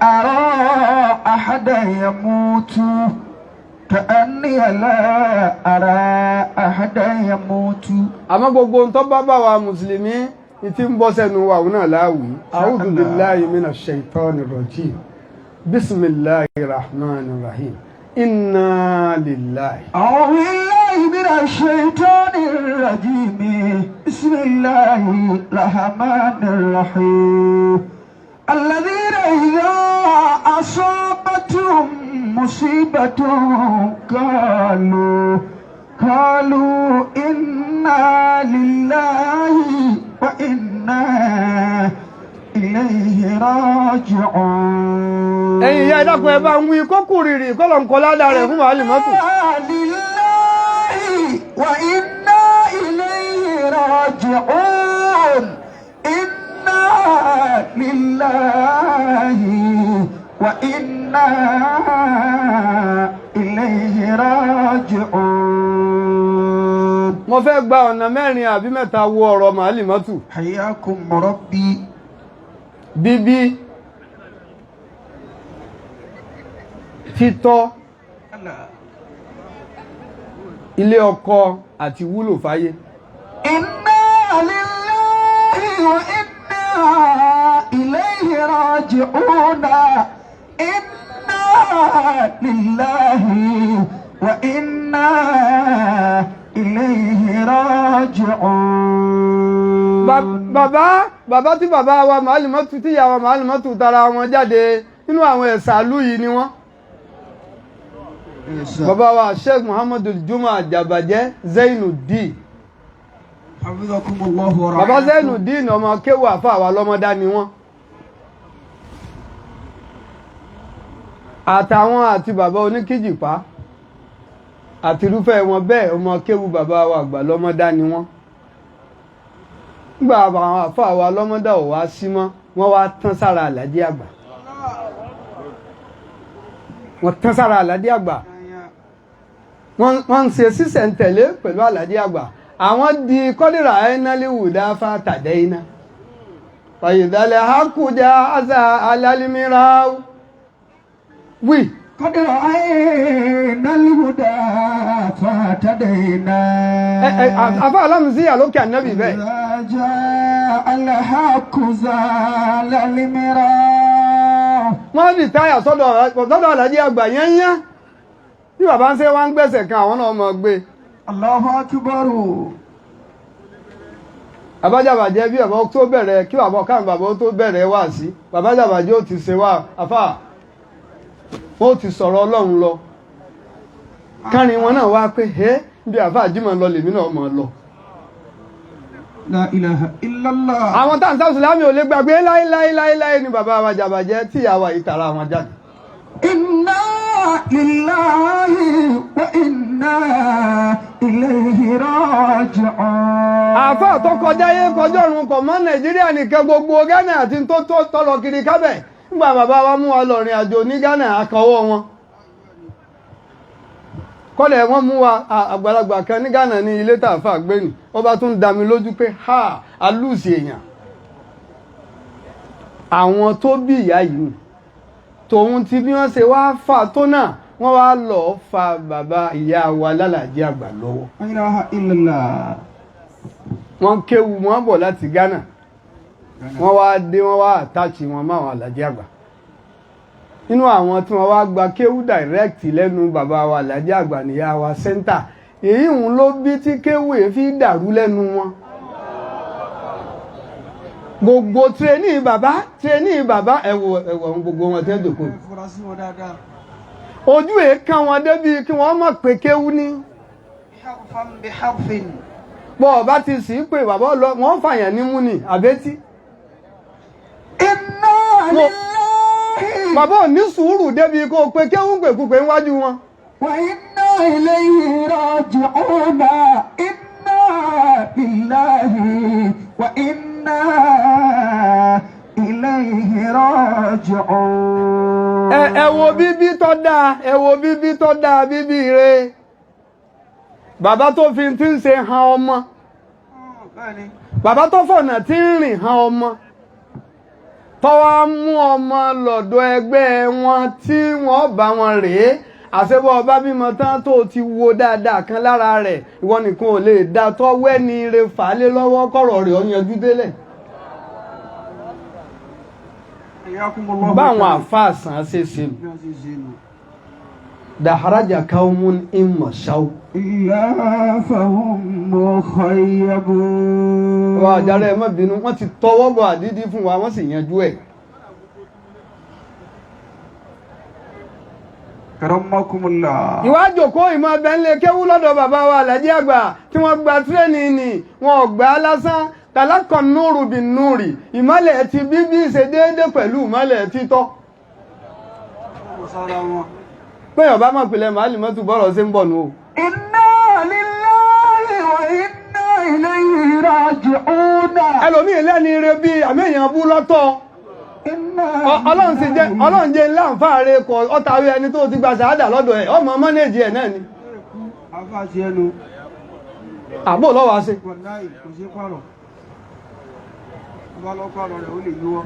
أرى أحدا يموت كأني لا أرى أحدا يموت. àmọ́ gbogbo ń tó bá bá wa mùsùlùmí tí ń bọ́ sẹ́nu wa òun náà láwùí. a'udhu billahi minash shaitani rajim. bismillahir rahmanir rahim. inna lillahi. أعوذ بالله من الشيطان الرجيم. بسم الله الرحمن الرحيم. الذين إذا أصابتهم مصيبة قالوا إنا لله وإنا إليه راجعون. ẹ̀yin ìyá ìdákun ẹ bá ń wí kókù rírì kọ́lọ̀ǹkọ́ ládàá rẹ̀ fún Muhalimatu. لله وإنا إليه راجعون. إنا لله وإنا إليه راجعون. mo fẹ́ gba ọ̀nà mẹ́rin àbí mẹ́ta wo ọ̀rọ̀ Muhalimatu. حياكم ربي. bíbí títọ́ ilé ọkọ àti wúlò fáyé. إنا لله وإنا إليه راجعون. إنا لله وإنا إليه راجعون. bàbá tí bàbá wa Muhalimatu tí ìyá wa Muhalimatu tara wọn jáde nínú àwọn ẹ̀sàlú yìí ni wọ́n. bàbá wa Sheikh Muhammadu Juma Jabajẹ Zainuddin. Hafizakumullahu wa bàbá Zainuddin ọmọ kéwù àfa wa lọ́mọdá ni wọ́n. àtàwọn àti bàbá oníkìjìpá àti irúfẹ́ wọn bẹ́ẹ̀ ọmọ kéwù bàbá wa àgbà lọ́mọdá ni wọ́n. nígbà àwọn àfa wa lọ́mọdá ò wá sí mọ́ wọ́n wá tán sára Àlàjí Àgbà. wọ́n tán sára Àlàjí Àgbà. wọ́n ń ṣe sísẹ̀ntẹ̀lé pẹ̀lú Àlàjí Àgbà. àwọn di kọ́dìrà ẹ̀nàlíwùdá fàtàdé iná. fàyìdálẹ̀ hákùjá àṣà alálìmíràn wí. kọ́dìrà ẹ̀nàlíwùdá fàtàdé iná. àfa alámùsí àlókè ànábì bẹ́ẹ̀. ìdájà alhakuza alálìmíràn. wọ́n rí táyà sọ́dọ̀ Àlàjí Àgbà yẹ́nyẹ́. bí bàbá ń ṣe wá ń gbẹ̀sẹ̀ kan àwọn náà mọ̀ gbé. Allahu akbaru. àbájábàjẹ́ bí bàbá tó bẹ̀rẹ̀ kí bàbá káàmù bàbá tó bẹ̀rẹ̀ wá sí bàbájábàjẹ́ ó ti ṣe wá àfà ó ti sọ̀rọ̀ Ọlọ́run lọ kárin wọn náà wá pé ẹ́ bí àfà jímọ̀ lọ lèmi náà mọ̀ lọ. La ilaha illallah. àwọn táǹtà sùlámì ò lè gbàgbé láíláíláíláí ni bàbá àbájábàjẹ́ tí ìyàwó ìtara wọn jáde. Inna lillahi wa inna ilayhi raji'un. àfà tó kọjá yé kọjọ́ ọ̀run kọ̀ mọ́ Nàìjíríà nìkan gbogbo Ghana àti tó tọ́lọ kiri kábẹ̀ nígbà bàbá wa mú wa lọ rìn àjò ní Ghana àkọwọ́ wọn. kọ́lẹ̀ wọ́n mú wa àgbàlagbà kan ní Ghana ní ilé tàfà gbẹ̀yìn ó bá tún dá mi lójú pé ha alúùsì èèyàn àwọn tó bí ìyá yìí tòun ti bí wọ́n ṣe wá fà tó náà wọ́n wá lọ fa bàbá ìyá wa lálàjí àgbà lọ́wọ́. La ilaha illallah. wọ́n kéwu wọ́n bọ̀ láti Ghana wọ́n wá dé wọ́n wá àtàchì wọn máwọn Àlàjí Àgbà nínú àwọn tí wọ́n wá gba kéwu direct lẹ́nu bàbá wa Àlàjí Àgbà níyà wa center èyí ń ló bí tí kéwu èéfì dàrú lẹ́nu wọn gbogbo tireni bàbá ẹ̀wọ̀ gbogbo wọn tẹ́ dòkó ojú èékán wọn débi kí wọ́n mọ̀ pé kéwu ní bọ́ ọba ti sì pé bàbá wọ́n fàyàn ní mú ní àbẹ́tí bàbá ò ní sùúrù débi kó pé kéwú pèkúpé níwájú wọn. Wa inna ilayhi raji'un. Inna lillahi wa inna ilayhi raji'un. ẹ wo bíbí tó dáa bíbí tó dáa bíbí rẹ̀ bàbá tó fi ti ń ṣe han ọmọ bàbá tó fọ̀nà tí ń rìn han ọmọ tọ́wọ́ mú ọmọ lọ́dọ̀ ẹgbẹ́ wọn tí wọ́n bá wọn rèé àṣebọ́ ọba bímọ tán tó ti wo dáadáa kan lára rẹ̀ ìwọ nìkan ò lè dá tọ́wẹ́ ní ire fàálé lọ́wọ́ kọ̀rọ̀ rẹ̀ ó yanjú délẹ̀. báwọn àfáàsán ṣe ṣe nù. dàhárájà káwọn ìmọ̀ ṣáwó. ìyá fahum mukhayyabun. wọ́n àjàrà ẹ̀ má bínú wọ́n ti tọwọ́ bọ̀ àdídí fún wa wọ́n sì yanjú ẹ̀. karamakumullah. ìwà jòkó ìmọ̀ ọbẹ̀ ńlẹ̀ kéwú lọ́dọ̀ bàbá wa Alhaji Àgbà tí wọ́n gba tírẹ́nì ni wọn ò gbà á lásán tàlákàn núrù bí núrì ìmọ̀lẹ̀ ti bíbí ṣe déédé pẹ̀lú ìmọ̀lẹ̀ títọ́. pé ọba mọ̀ pìlẹ̀ Muhalimatu bọ́rọ̀ ṣe ń bọ̀ nù o. inna lillahi wa inna ilayhi raji'un. ẹlòmíì lẹ́ni ire bíi àmì èèyàn bú lọ́tọ̀. ọlọ́run jẹ́ láǹfààní kọ ọ́tàwé ẹni tó ti gba ṣàádà lọ́dọ̀ ẹ̀ ọmọ mọ́nẹ́jì ẹ̀ náà ni. àbò lọ́wọ́ ṣe.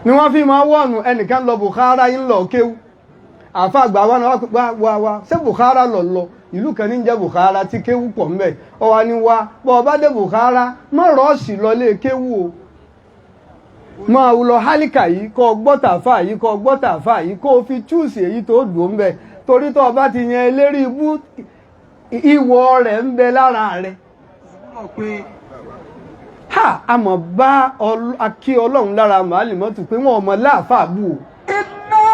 ni wọ́n fi máa wọ́ọ̀nù ẹnìkan lọ Bukhara yín lọ kéwú àfa àgbà wa ṣé Bukhara lọ ìlú kan ní jẹ́ Bukhara tí kéwú pọ̀ ńbẹ̀ ọ wa ni wa bọ́ ọ bá dé Bukhara má rọ́ọ̀ṣì lọlé kéwú o máa lọ hálíkà yìí kọ́ gbọ́tàfà yìí kọ́ gbọ́tàfà yìí kó o fi chúùsì èyí tó dùn ún bẹ̀ torí tó o bá ti yan eléri ibú ìwọ rẹ̀ ń bẹ lára rẹ̀. ha àmọ́ bá akí ọlọ́run lára Muhalimatu pé wọ́n ọmọ láàfáà bù o. inna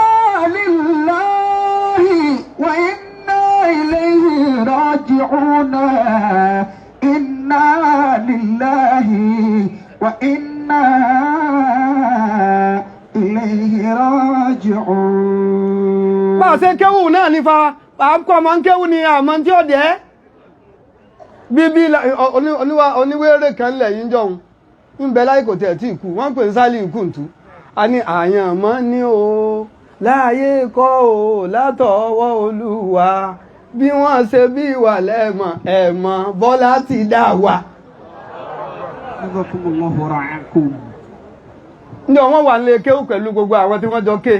lillahi wa inna ilayhi raji'un. inna lillahi wa inna ilayhi raji'un. bá a ṣe kéwù náà nífa àkọ́ ọmọ ń kéwù ni àmọ́ tí ó dẹ́ bíbí oníwéré kan lẹ̀ yín jọun ń bẹ láyé kò tẹ̀ tí ìkú wọ́n pè ń sálì ìkú ntú a ní àyàn mọ́ ní o láàyè kọ́ o látọwọ́ Olúwa bí wọ́n ṣe bí ìwà lẹ́mọ̀ ẹ̀mọ́ Bọ́lá ti dá wa. ǹjẹ́ wọ́n wà nílé kéwù pẹ̀lú gbogbo àwọn tí wọ́n jọ ké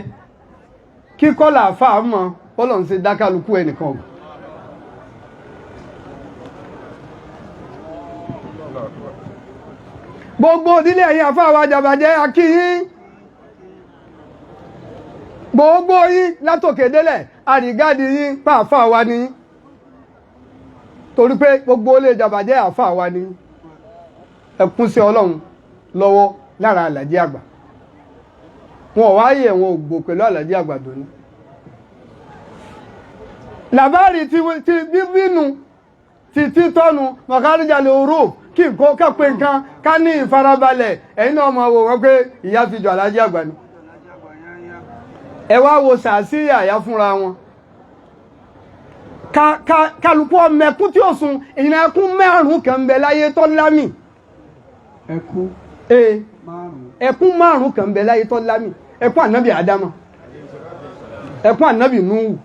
kíkọ́ làáfà mọ́ bọ́lọ̀ ń ṣe dákàlùkù ẹnìkan. gbogbo ìdílé ẹ̀yin àfáà wa jàbàjẹ́ akíyín gbogbo yín látòkè délẹ̀ àrígáàdì yín pa àfáà wa ni torí pé gbogbo ilé jàbàjẹ́ àfáà wa ni ẹkún sí Ọlọ́run lọ́wọ́ lára Alhaji Àgbà wọn ò wáyé ẹ̀wọ̀n ògbò pẹ̀lú Alhaji Àgbà dòní. làbárí ti bíbínú ti títọ́nu mọ̀káríjàlè oró kí n kó kẹ́pẹ́ nǹkan ká ní ìfarabalẹ̀ ẹ̀yin náà máa wò wọ́n pé ìyá fi jọ Alhaji Àgbà ni. ẹ wá wo sàásìyà àyà fúnra wọn. kálukú ọmọ ẹkún tí ó sun ìyẹn ẹkún márùn-ún kan ń bẹ láyé tó lámì. ẹkún márùn-ún kan ń bẹ láyé tó lámì. ẹkún ànábì Ádámà, ẹkún ànábì Núhù,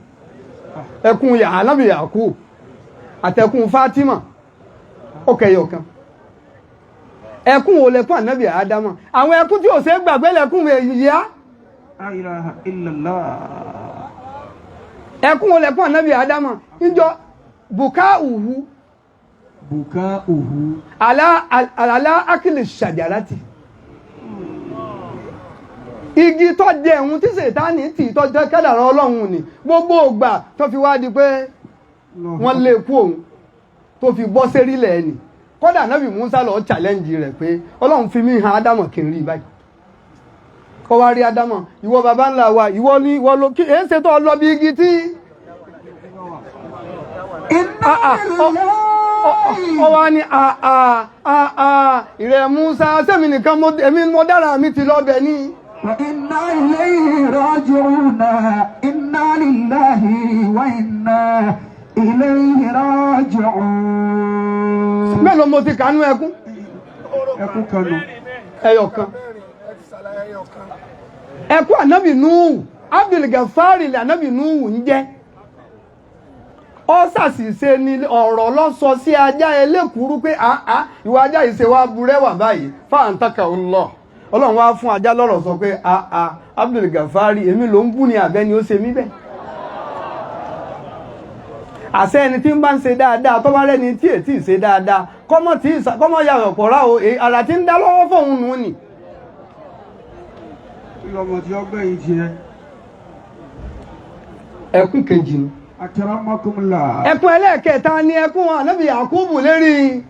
ẹkún ànábì Yakub àtẹkùn Fátímà ó kẹyọ kan. ẹkún wo lẹkún ànábì Ádámà àwọn ẹkún tí ò ṣe gbàgbé lẹkún èyíyá. La ilaha illallah. ẹkún wo lẹkún ànábì Ádámà níjọ bùkáùhù àlá akílì ṣàjàrátì igi tó jẹ ẹ̀hún tí Sàtánì tì tó jẹ́ kádàrá Ọlọ́run ni gbogbo ògbà tó fi wá di pé wọ́n lé kú òun tó fi bọ́ sérílẹ̀ ẹni kódà nábì Musa lọ challenge rẹ̀ pé Ọlọ́run fi mí hàn Ádámọ̀ kí n rí báyìí kọ́ wá rí Ádámọ̀ ìwọ bàbá ńlá wa ìwọ ló kí èé ṣe tó lọ bí igi tí ọ wá ní ìrẹ̀ Musa sẹ́mi nìkan èmi mo dára mi ti lọ bẹ̀ ní. وإنا إليه راجعون إنا لله وإنا إليه راجعون. mélòó mo ti kànú ẹkún. ẹkún kanu. ẹyọkan. ẹkún ànábì Núhù Abdul Gafari lè ànábì Núhù ń jẹ́. ó ṣàṣìṣe ni ọ̀rọ̀ lọ sọ sí ajá ẹlẹ́kùrú pé ìwà ajá ìṣe wa burẹ́wà báyìí fáàntàkà Allah Ọlọ́run wá fún ajá lọ́rọ̀ sọ pé Abdul Gafari èmi ló ń bú ni àbẹ́ni ó ṣe mí bẹ́ẹ̀. Àṣẹ ẹni tí ń bá ń ṣe dáadáa tó bá rẹ́ni tí ètí ṣe dáadáa kọ́mọ ya ọ̀pọ̀ rá o ara tí ń dá lọ́wọ́ fóun nù ni. Ọmọ tí ó gbé yìí tiẹ̀. Ẹkún kejì ni. Akramakumullah. Ẹkún ẹlẹ́ẹ̀kẹta ni ẹkún Ànábì Yakubu lérí.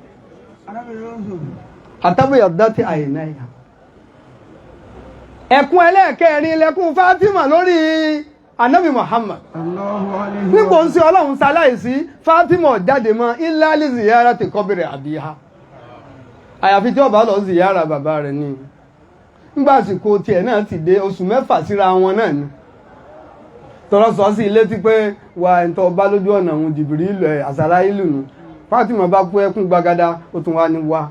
Àtàbíyà dátì àyìnà ìyá. Ẹkún ẹlẹ́ẹ̀kẹrin lẹkún Fátímà lórí Ànábì Muhammad. Nígbò ń sí Ọlọ́run ṣaláìsí Fátímà jáde mọ́ illa li ziyarati qabri abiha. Àyàfi tí ó bá lọ ziyara bàbá rẹ̀ ni. Nígbàsíkò tiẹ̀ náà ti dé oṣù 6 síra wọn náà ni. Tọ́rọ sọ sí ilé tí pé wà ẹ̀ntọ́ bá lójú ọ̀nà òun Jìbìrìlù àsàrà ìlú nù. Fátímà bá kú ẹkún gbagada ó tún wá ní wá.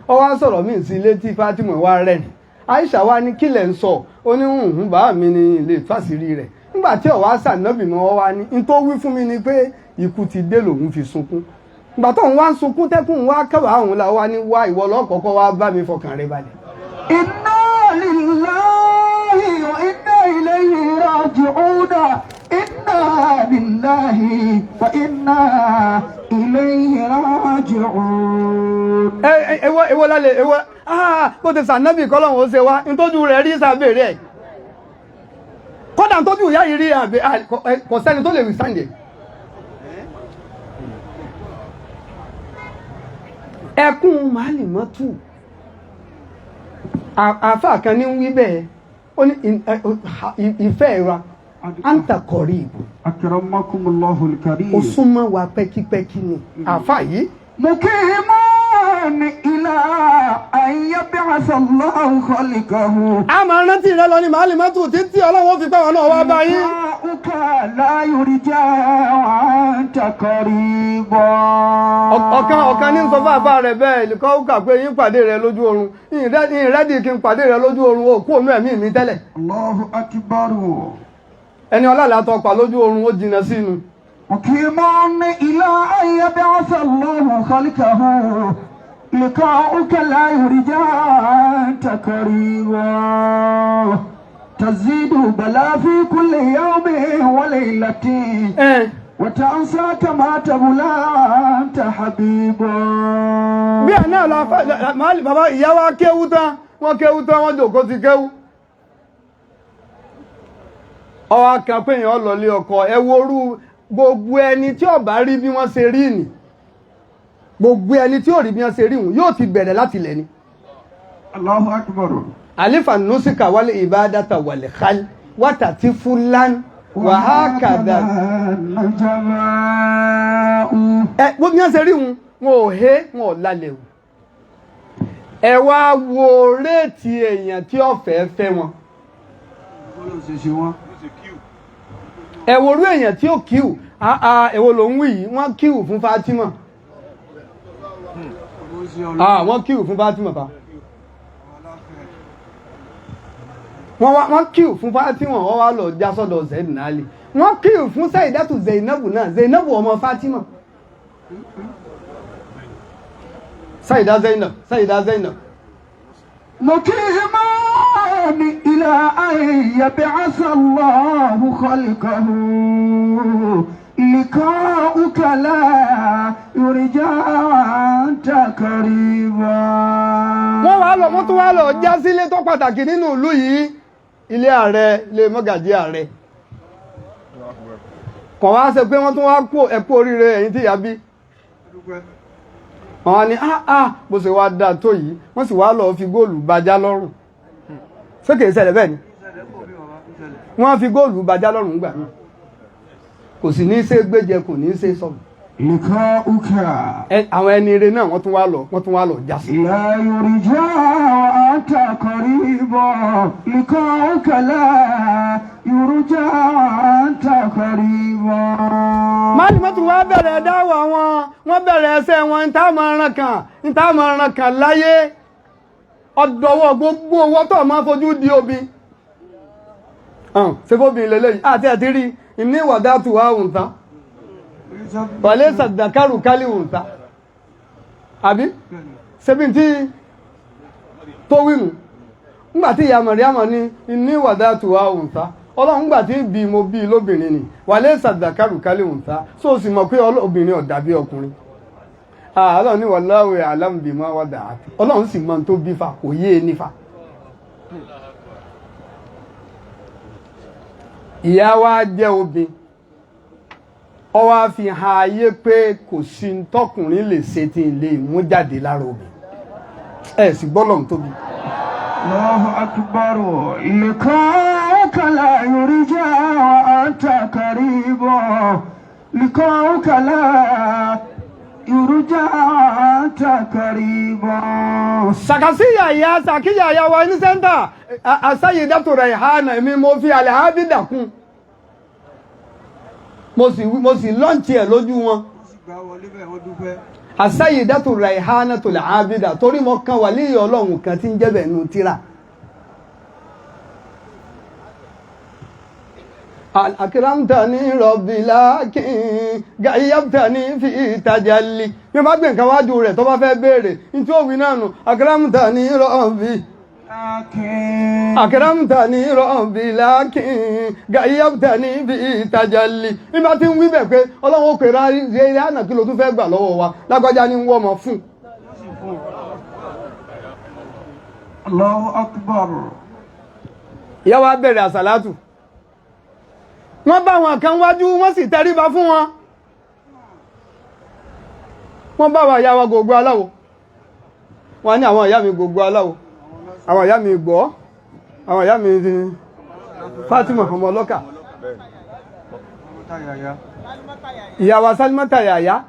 Ó wá sọ̀rọ̀ míì sí ilé tí Fátímà wá rẹ̀. Aisha wá ní kílẹ̀ ń sọ ó ní hùn bá mi ní ilé fásìrí rẹ̀. Nígbà tí ọ̀wá sànábì mọ́ wá ní n tó wí fún mi ni pé ikú ti dé lòun fi sunkún. Ìgbà tó ń wá ń sunkún tẹ́kùn wá kẹwàá òun la wá ní wá ìwọ lọ́kọ̀ọ́kọ́ wá bá mi fọkàn rẹ̀ balẹ̀. Inna lillahi wa inna ilayhi raji'un. Inna lillahi wa inna ilayhi raji'un. Ewo lálẹ́ ewo bó ti sànábì kọ́lọ́hún ó ṣe wá ntójú rẹ̀ rí sàbẹ̀rẹ̀ ẹ̀. Kódà ntójú ìyá yìí rí kò sẹ́ni tó lè rí sáǹdẹ̀. Ẹkún Muhalimatu àfáà kan ní wí bẹ́ẹ̀ ó ní ìfẹ́ ìra anta kọ̀ríbù. Akramakumullahu al-karim. Ó súnmọ́ wa pẹ́kípẹ́kí ni àfáà yìí. Mukiman ila an yab'atha Allahu khalqahu. A máa rántí rẹ lọ ní Muhalimatu títí Ọlọ́run fi pẹ́ wọn náà wá bá yín. La yurja anta qariba. Ọ̀kan ní sọ fáfá rẹ̀ bẹ́ẹ̀ ìlúkọ́ ó kà pé yín pàdé rẹ̀ lójú oorun. Ìrẹ́dì kí n pàdé rẹ̀ lójú oorun ó kú òmú ẹ̀mí mi tẹ́lẹ̀. Allahu akbar. Ẹni ọlọ́lá tó pa lójú oorun ó jìnà sínú. Mukiman ila an yab'atha Allahu khalqahu. لقاؤك لا يرجى تقريبا تزيد بلا في كل يوم وليلة وتنسى كما تبلى أنت حبيبا. bí ẹ̀ náà lọ bàbá ìyá wa kéwú tán wọ́n jòkó ti kéwú. Ọwọ́ kan pé èèyàn lọ lé ọkọ ẹ worú gbogbo ẹni tí ó bá rí bí wọ́n ṣe rí nì. Gbogbo ẹni tí ó rí bí wọ́n ṣe rí wọn yóò ti bẹ̀rẹ̀ láti ilẹ̀ ni. Allahu akbar. Alifa nusika wal ibadata wal khal watati fulan wa hakada. Gbogbo wọ́n ṣe rí wọn ò hé wọn ò lálẹ́ wọn. Ẹ wá wo réètì èèyàn tí ó fẹ́ wọn. Ẹ wo orú èèyàn tí ó kíù èwo ló ń wí yìí wọ́n kíù fún Fátímà. Wọ́n kíù fún Fátímà pa. Wọ́n kíù fún Fátímà wọ́n wá lọ já sọ́dọ̀ Zainab Ali. Wọ́n kíù fún Sayyidatu Zainabu náà Zainabu ọmọ Fátímà. Sayyida Zainab. مكيمان إلى أن يبعث الله خلقه لقاؤك لا يرجى أنت قريبا. Wọ́n tún wá lọ já sílé tó pàtàkì nínú ìlú yìí ilé ààrẹ ilé mọ́gàjí ààrẹ. Kàn wá ṣe pé wọ́n tún wá kó ẹ̀kú oríire ẹ̀yìn tí ìyá bí. Wọ́n ní bó ṣe wá dáa tó yìí wọ́n sì wá lọ fi góòlù bàjá lọ́rùn. Ṣé kìí ṣẹlẹ̀ bẹ́ẹ̀ ni? Wọ́n fi góòlù bàjá lọ́rùn gbà mí. Kò sì ní í ṣe gbéjẹ kò ní í ṣe sọ̀rọ̀. Lìkọ́ uka. Àwọn ẹni ire náà wọ́n tún wá lọ já sí. La yurja anta qariba. Lìkọ́ uka la yurja anta qariba. Muhalimatu wá bẹ̀rẹ̀ dáwà wọ́n bẹ̀rẹ̀ ẹsẹ̀ wọn ní táàmà ọ̀ràn kan láyé ọ̀dọ̀wọ̀ gbogbo owó tó máa fojú di obi. Ṣé fóbi lélẹ́yìí àti ẹ̀tí rí ní ìwàdátù wá òǹtá wàlé sàdàkárù kálí òǹtá àbí ṣebí tí tó wínú nígbà tí ìyá Màríàmù ní ní wàdàtù wa òǹtá ọlọ́run nígbà tí bí mo bí lóbìnrin ni wàlẹ́ sàdàkàrù kálẹ̀ òǹtá so sì mọ̀ pé obìnrin ò dàbí ọkùnrin ọlọ́run ní wallahu ya'lamu bima wada'at ọlọ́run sì mọ̀ tó bí fa kò yé e nífa. ìyá wa jẹ́ obìn ó wá fi hàn ayé pé kò sí tọkùnrin lè ṣe tí ń lè mú jáde lára obìn ẹ̀ sì gbọ́lọ̀ tóbi. Allahu akbar liqa'uka la yurja wa anta qaribu liqa'uka la yurja wa anta qaribu. Sàkíyà ya wa ní sẹ́ńtà Sayyidatu Rayhana èmi mo fi Alhaja dàkún mo sì lọ́ǹtì ẹ̀ lójú wọn. Sayyidatu Rayhanatul Abida torí mo kan wàlíyì ọlọ́run kan tí ń jẹ́ bẹ̀ nù tíra. Akramtani Rabbi lakin gayyabtani fi tajalli. Bí má gbé nǹkan wájú rẹ̀ tó bá fẹ́ béèrè ní tí ó wí náà nù Akramtani Rabbi. Akramtani Rabbi lakin gayyabtani fi tajalli. Bí má ti ń wí bẹ̀ pé ọlọ́run ó pè Rihanatu kí ló tún fẹ́ gbà lọ́wọ́ wa lágbájá ní wọ́n mọ̀ fún. Allahu akbar. Ìyá wa bẹ̀rẹ̀ àsàlátù. Wọ́n bá wọn kan wájú wọ́n sì tẹríba fún wọn. Wọ́n bá wa ìyá wa gbogbo aláwo. Wọ́n ní àwọn ìyá mi gbogbo aláwo. Àwọn ìyá mi gbọ́. Àwọn ìyá mi Fatima ọmọ ọlọ́kà. Ìyá wa Salimata Yaya.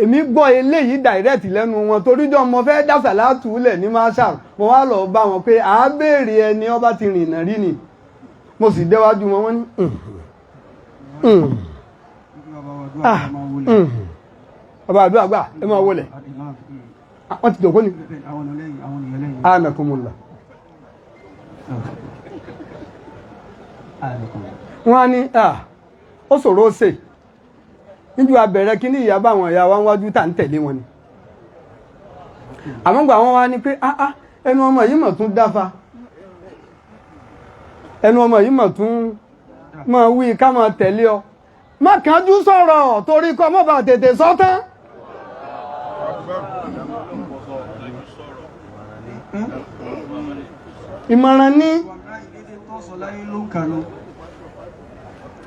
Èmi gbọ́ eléyìí direct lẹ́nu wọn toríjọ́ mo fẹ́ dá sàlátù lẹ̀ ní Marshal. Mo wá lọ bá wọn pé à béèrè ẹni ọba ti rìnà rí ni. Mo sì déwájú wọn wọ́n ní ọba àdúrà gbà ẹ máa wọlé wọ́n ti dòkó ni anakumula wọ́n á ní ó ṣòro ó ṣe níjú abẹ̀rẹ̀ kí ní ìyá bá àwọn ìyá wa wájú tà ń tẹ̀lé wọn ni àmọ́ gbà wọ́n wá ní pé ẹnu ọmọ yìí mọ̀ tún dáfa ẹnu ọmọ yìí mọ̀ tún máa wí ká máa tẹ̀lé ọ má kánjú sọ̀rọ̀ torí kọ́ mọ́ bá tètè sọ́tán. Ìmọ̀ràn ní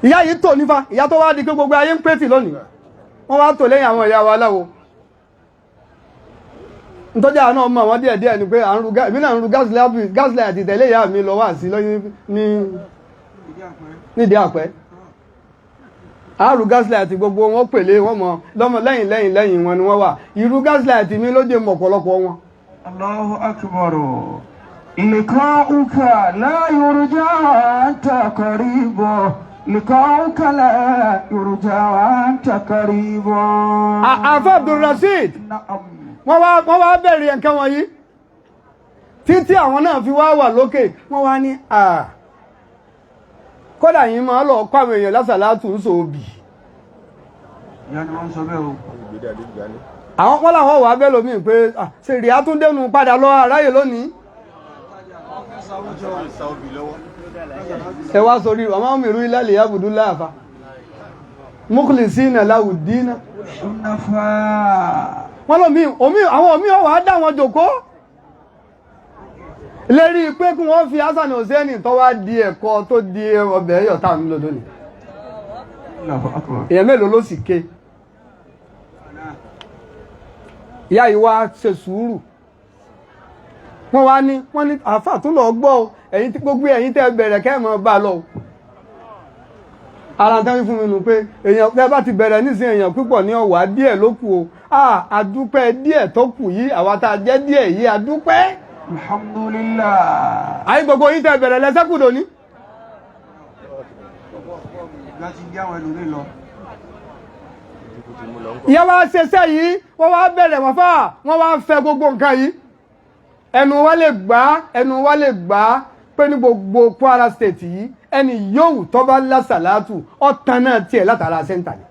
ìyá yìí tò nífa ìyá tó wá di pé gbogbo ayé ń pètì lónìí wọ́n wá tò lẹ́yìn àwọn ìyá wa aláwo nítorí àwọn náà mọ̀ wọ́n díẹ̀díẹ̀ ni pé èmi náà ń ru gáàsì àti tẹ̀lé ìyá mi lọ wá sí lọ́yìn nídìí àpẹ́ àrùn gáàsì àti gbogbo wọn pèlè wọn mọ lọ́mọ lẹ́yìn wọn ni wọ́n wà irú gáàsì àti mi ló dé mọ̀ ọ̀pọ̀lọpọ̀ wọn. Allahu akbar liqa'uka la yurja anta qaribu liqa'uka la yurja anta qaribu. Àfà Abdulrasheed wọ́n wá bẹ̀rẹ̀ nǹkan wọ̀nyí títí àwọn náà fi wá wà lókè wọ́n wá ní kódà yìí máa lọ kọ́ àwọn èèyàn lásàlátù ń sòbì. Ìyá ni wọ́n sọ bẹ́ẹ̀ o. Àwọn pọ́n làwọn wà bẹ́ẹ̀ lómi pé ṣe rí àtúndẹ́nu padà lọ aráyè lónìí. Ẹ wá sórí ọmọ mìíràn ilẹ̀ lè yàbùdú láàfà. Mukhlisina lahu dina. Wọ́n lómi àwọn omi ọ̀wà dá wọn jòkó. Lérí pé kí wọ́n fi Hassan Hussein tó wá di ẹ̀kọ́ tó di ọbẹ̀ ẹ̀yọ̀ táwọn nílò lónìí. Èèyàn mélòó ló sì ké. Ìyá yìí wá ṣe sùúrù. Wọ́n ní àfà tún lọ gbọ́ ẹ̀yin tí gbogbo ẹ̀yin tẹ́ bẹ̀rẹ̀ kẹ́mọ̀ bá lọ. Ara tán wí fún mi nù pé èèyàn tẹ́ bá ti bẹ̀rẹ̀ nísìn èèyàn púpọ̀ ní ọ̀wà díẹ̀ ló kù o. Àdúpẹ́ díẹ̀ tó kù yìí àwa tá a jẹ́ díẹ̀ yìí àdúpẹ́. Alhamdulillah. Àyí gbogbo yín tẹ́ bẹ̀rẹ̀ lẹ́sẹ̀kù lóní. Ìyá wa ṣeṣẹ́ yìí wọ́n wá bẹ̀rẹ̀ wọ́n wá fẹ́ gbogbo nǹkan yìí. Ẹnu wa lè gbà pé ní gbogbo Kwara State yìí ẹni yóò tó bá lásàlátù ọ̀tán náà tiẹ̀ látara sẹ́ńtà ni.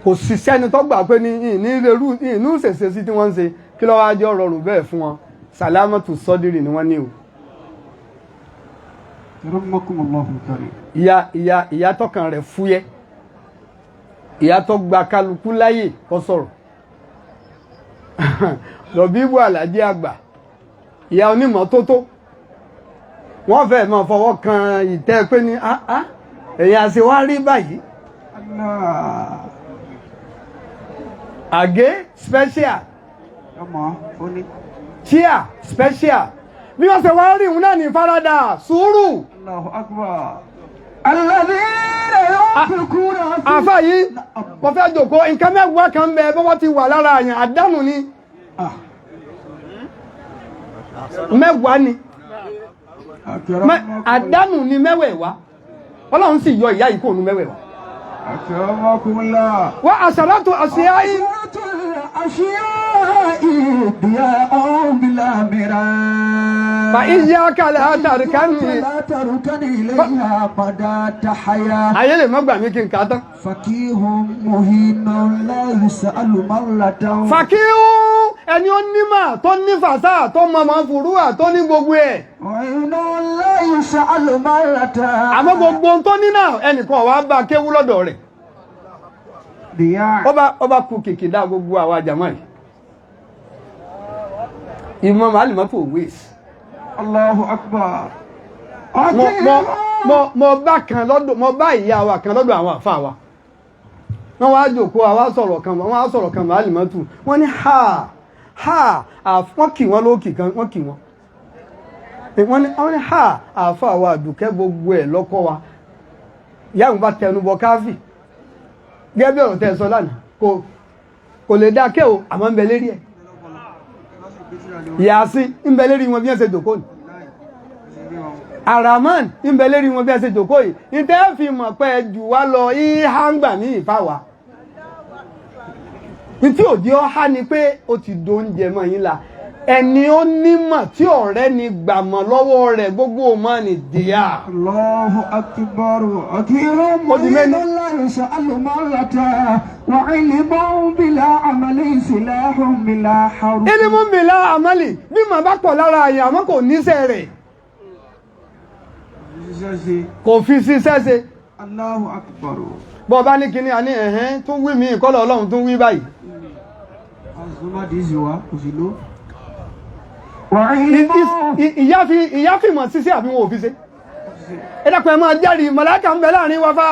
Kò sì sẹ́ni tó gbà pé ní inú ìṣẹ̀ṣẹ̀ sí tí wọ́n ń ṣe kí ló wá jọ rọrùn bẹ́ẹ̀ fún wọn sàlámọ́tù sọ́dírì ni wọ́n ní o. ìyá tọkàn rẹ̀ fúyẹ́ ìyá tó gba kálukú láyè kó sọ̀rọ̀ lọ́bíbù Àlàjí Àgbà ìyá onímọ́tótó wọ́n fẹ́ máa fọwọ́ kan ìtẹ́ pé ní ẹ̀yìn àṣẹ wá rí báyìí àgé special chair special bí wọ́n ṣe wá rí ìhun náà ní faradà sùúrù. Allahu Akbar. Alladhina yunfiquna àfà yìí wọ́n fẹ́ jòkó nǹkan mẹ́wàá kan bẹ bọ́wọ́ ti wà lára àyàn àdánù ni mẹ́wàá ni àdánù ni mẹ́wẹ̀ẹ̀wá Ọlọ́run sì yọ ìyá yìí kò nu mẹ́wẹ̀ẹ̀wá. Wa asharatu ashiya'i fa iyyaka la tarkani ayé lè má gbà mí kí n kà á tán. Fàkíhù ẹni ó nímà tó ní fàṣà tó mọ̀mọ́ fùrúwà tó ní gbogbo ẹ̀. Àmọ́ gbogbo tó ní náà ẹnìkan wá bá kéwú lọ́dọ̀ rẹ̀. Ọba kú kìkì dá gbogbo àwa jàmáà yìí. Ìmọ̀ Muhalimatu wéèsì. Allahu Akbar. Mo bá ìyá wa kan lọ́dọ̀ àwọn àfáà wa. Wọ́n wá jókòó àwa sọ̀rọ̀ kan Muhalimatu. Wọ́n ní wọ́n kì wọ́n lókì kan wọ́n kì wọ́n. Wọ́n ní àfáà wa àdùkẹ́ gbogbo ẹ̀ lọ́kọ́ wa. Ìyá mi bá tẹnubọ káfí. Gẹ́gẹ́ bí ọ̀rọ̀ tẹ́ sọ lánàá kò lè dákẹ́ o àmọ́ ń bẹ lérí ẹ̀. Yàásí ń bẹ lérí wọn bí ẹ ṣe jókòó ni. Araman ń bẹ lérí wọn bí ẹ ṣe jókòó yìí ní tẹ́ fi mọ̀ pé jù wá lọ ìhà ń gbà ní ìfáwà. Ní tí òdi ọ̀há ni pé ó ti do oúnjẹ mọ́ yín la ẹni ó nímọ̀ tí ọ̀rẹ́ ni gbàmọ̀ lọ́wọ́ rẹ̀ gbogbo ọmọ ni dìyà. Allahu Akbar. Ilmu bila amali bí màá bá pọ̀ lára àyàn àmọ́ kò níṣẹ́ rẹ̀ kò fi ṣiṣẹ́ ṣe. Allahu Akbar. Bọ́ bá ní kíní àní ẹ̀hẹ́n tún wí mí ìkọ́lọ̀ Ọlọ́run tún wí báyìí. Ìyá fi mọ̀ síṣẹ́ àbí wọn ò fi ṣe. Ẹ dákun ẹ máa jẹ́rìí màláíkà ń bẹ láàrin wa fa.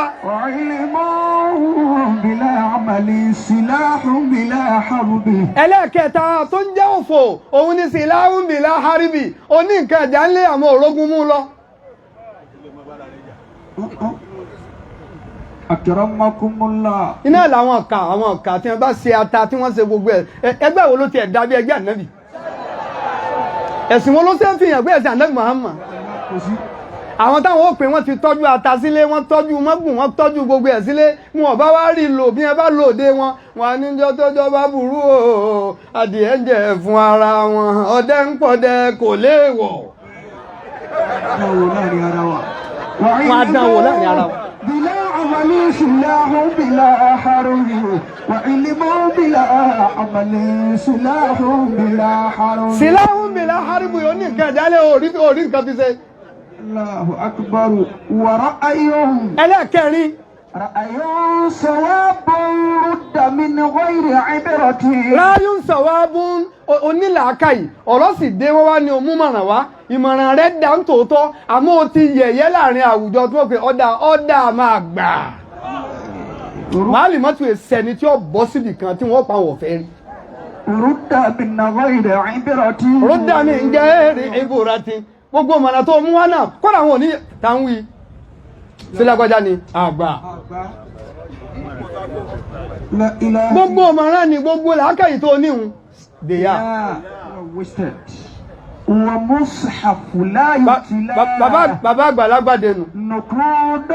Ẹlẹ́ẹ̀kẹta tó ń jẹ́ òfò òun ni silahun bila haribi oní nǹkan ẹ̀já ń lé àwọn òrógun mú lọ. Akramakumullah. Iná làwọn ọ̀kà tí wọ́n bá ṣe ata tí wọ́n ṣe gbogbo ẹ̀ ẹgbẹ́ wo ló ti ẹ̀ dàbí ẹgbẹ́ ànábì ẹ̀sìn wo ló ṣe ń fi hàn pé ẹ̀sìn ànábì Muhammad àwọn táwọn ó pè wọ́n ti tọ́jú ata sílé wọ́n tọ́jú mọ́gùn wọ́n tọ́jú gbogbo ẹ̀ sílé wọn bá wá rí lò bí ẹ bá lòde wọn wọn níjọ́ tọ́jọ́ bá burú o adìẹ ń jẹ fún ara wọn ọdẹ ń pọdẹ kò léèwọ̀ wọn á dánwò láàrin ara wọn. بلا عمل سلاح بلا حرب وعلم بلا عمل سلاح بلا حرب سلاح بلا حرب yóò ní nǹkan ìdálé orí nǹkan fi ṣe. Allahu Akbar. ورأيهم ẹlẹ́ẹ̀kẹrin رأي صواب رد من غير عبرة. ráyún sọ̀wábùn onílàákàyè ọ̀rọ̀ sì dé wọ́n wá ní omúmọ̀ràn wá ìmọ̀ràn rẹ̀ dá ń tòótọ́ àmọ́ ó ti yẹ̀yẹ́ láàrin àwùjọ tó pé ọ̀dà máa gbà. Muhalimatu ẹsẹ̀ni tí ó bọ́ síbì kan tí wọ́n pa wọ̀ fẹ́ rí. رد من غير عبرة. rúdà mi ń jẹ́ èrè ìbúratì gbogbo ọmọdé tó mú wá náà kọ́ra wọn ò ní táwọn wí sílágbájá ni àgbà. Gbogbo ọmọràn ni gbogbo làákàyè tó níhun dèyà. ومصحف لا يتلى. Bàbá àgbàlagbà dẹnu. نقود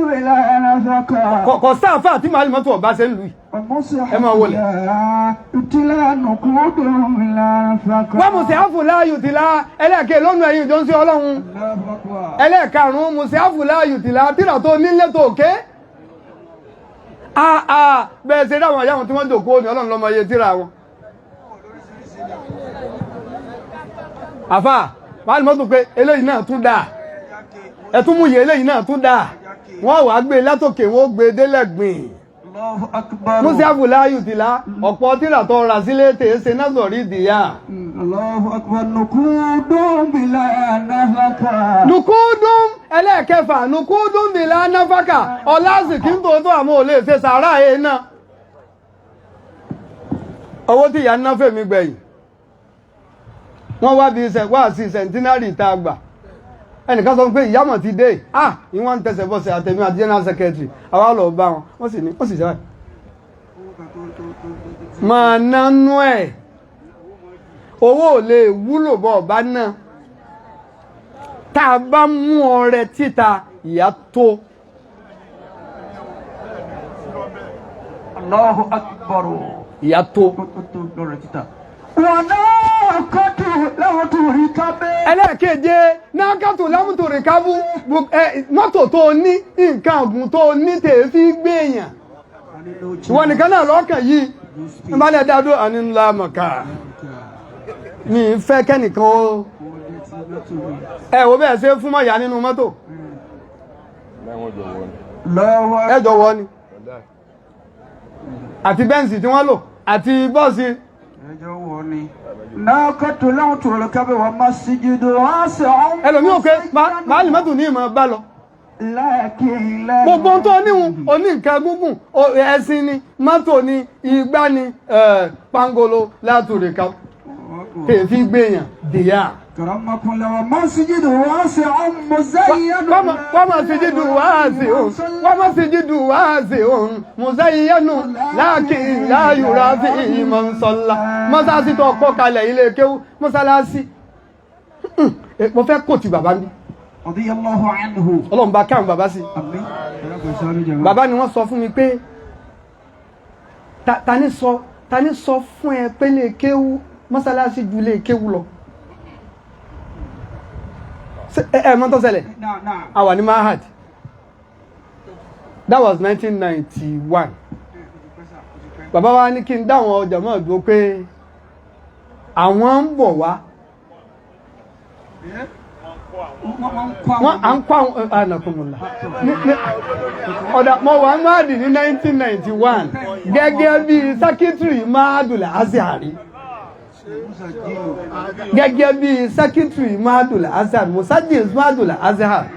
ولا نفقا. Kò sáfà tí Muhalimatu ọba ṣe ń lù yìí. ومصحف ẹ máa wọlé. لا يتلى نقود ولا نفقا. Wọ́n mùsíáfù láàyò tìlá ẹlẹ́ẹ̀kẹ́ lónú ẹ̀yìn ìjọ ń sí Ọlọ́run. Ẹlẹ́ẹ̀karùn-ún mùsíáfù láàyò tìlá tírà tó nílé tó ké. Bẹ́ẹ̀ ṣe dáwọn àyàwọn tí wọ́n jòkó ní Ọlọ́run lọ́mọ iye tírà wọn. àfà Muhalimatu pé eléyìí náà tún dáa ẹ tún mú yẹ eléyìí náà tún dáa wọ́n wàá gbé látòkè wọ́n gbé délẹ̀gbìn Allahu akbar. Mùsíàfù láàyù tìlá ọ̀pọ̀ tíra tó ra sílé tèése náà sọ̀rí ìdìyà. Allahu akbar. Nukudun bila nafaka. Nukudun ẹlẹ́ẹ̀kẹfà nukudun bila nafaka ọlásìkí ń tòótọ́ àmọ́ ò lè ṣe sàárà ẹ̀ náà. Owó tí ìyá ná fèmí gbẹ̀yìn wọ́n wá sí sẹ̀ntínárì tá a gbà ẹnìkan sọ pé ìyámọ̀ ti dé ìwọ́n ń tẹsẹ̀ bọ́sẹ̀ àtẹ̀mí àti general secretary àwa lọ bá wọn wọ́n sì ní wọ́n sì sẹ́wà máa nánú ẹ̀ owó ò lè wúlò bọ́ ọ̀bá náà tá a bá mú ọrẹ títa ìyá tó. Allahu akbar. ìyá tó. ẹlẹ́ẹ̀keje nákàtù lámùtòrì kábú mọ́tò tó ní nǹkan ọ̀gùn tó ní tèéfí gbé èèyàn ìwọ nìkan náà lọ́kàn yìí ìbálẹ̀ dádó àní ńlá mọ̀ká mi fẹ́ kẹ́nìkan ó wo bẹ́ẹ̀ ṣe fún mọ́yà nínú mọ́tò ẹjọ́ wọ́ ni àti bẹ́ǹsì tí wọ́n lò àti bọ́ọ̀sì ẹjọ́ wọ́ ni nákàtù lámùtòrì kábú wa masjidu wasi ọmọ ẹlòmí òkè Muhalimatu ní ìmọ̀ bá lọ gbogbo tó níhun oní nǹkan gúngùn ẹṣin ni mọ́tò ni igbá ni pangolo látòrè ká tèèfì gbèyàn dìyà. wọ́n sì òun muzayyanu láàkín láàyùrá fi ìmọ̀ ń sọ́lá mọ́sáàsì tó kọ́ kalẹ̀ ilé kéwú mọ́sálásí mo fẹ́ kò ti bàbá mi radiyallahu anhu. Ọlọ́run bá káwọn bàbá sí. Bàbá ni wọ́n sọ fún mi pé ta ní sọ fún ẹ pé lè kéwú mọ́sálásí ju lè kéwú lọ. Mọ́ tó ṣẹlẹ̀ a wà ní Mahad that was 1991 bàbá wa ní kí n dáwọn ọjà mọ́ ọdún pé àwọn ń bọ̀ wá wọ́n à ń kọ́ àwọn ànàkùnmùlà ọ̀dà mọ̀ wà Mahad ní 1991 gẹ́gẹ́ bí sẹ́kítírì Mahadul Azhari gẹ́gẹ́ bí sẹ́kítírì Mahadul Azhari musajil Mahadul Azhari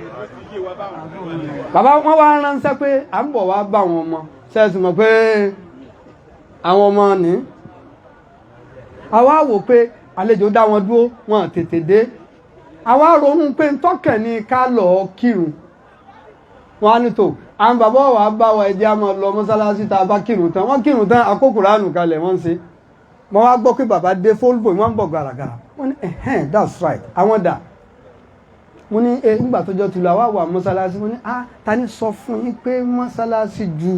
bàbá wọn wá ránṣẹ́ pé à ń bọ̀ wá bá àwọn ọmọ ṣẹ́ẹ̀sì mọ̀ pé àwọn ọmọ ní àwa wò pé àlejò dá wọn dúró wọn tètè dé àwa ronú pé tọ́kẹ̀ ní ká lọ kírun wọn á ní tò àwọn bàbá wa bá wa ẹjẹ́ a máa lọ mọ́sálásí tá a bá kírun tán wọ́n kírun tán akókòránù kalẹ̀ wọ́n ṣe mo wá gbọ́ pé bàbá dé fólbò wọ́n ń bọ̀ gàràgàrà wọ́n ní that's right àwọn dà mo ní nígbà tó jọ tìlú àwa wà mọ́sálásí mo ní ta ní sọ fún yín pé mọ́sálásí ju